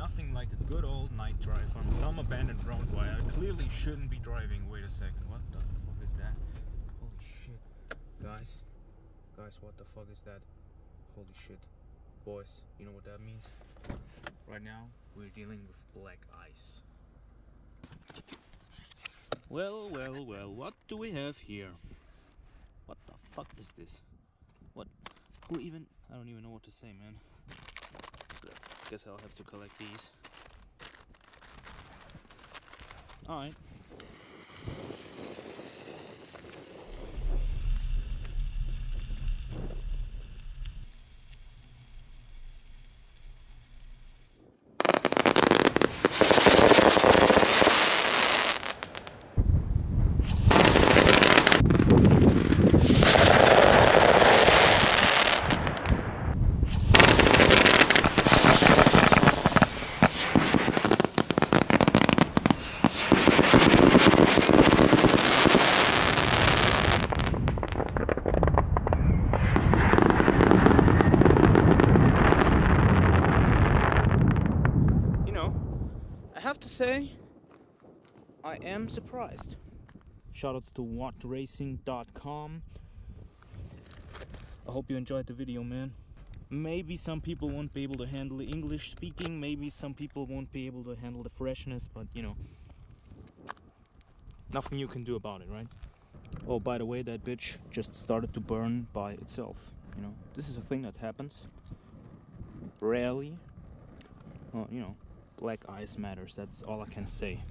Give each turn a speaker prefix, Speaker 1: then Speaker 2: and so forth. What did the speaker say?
Speaker 1: nothing like a good old night drive on some abandoned road where I clearly shouldn't be driving. Wait a second, what the fuck is that? Holy shit. Guys, what the fuck is that? Holy shit. Boys, you know what that means? Right now, we're dealing with black ice. Well, what do we have here? What the fuck is this? What? Who even? I don't even know what to say, man. Guess I'll have to collect these. Alright. Say I am surprised. Shoutouts to wattracing.com. I hope you enjoyed the video, man. Maybe some people won't be able to handle the English speaking, maybe some people won't be able to handle the freshness, but you know, nothing you can do about it, right? Oh, by the way, that bitch just started to burn by itself. You know, this is a thing that happens rarely. Well, you know, black ice matters, that's all I can say.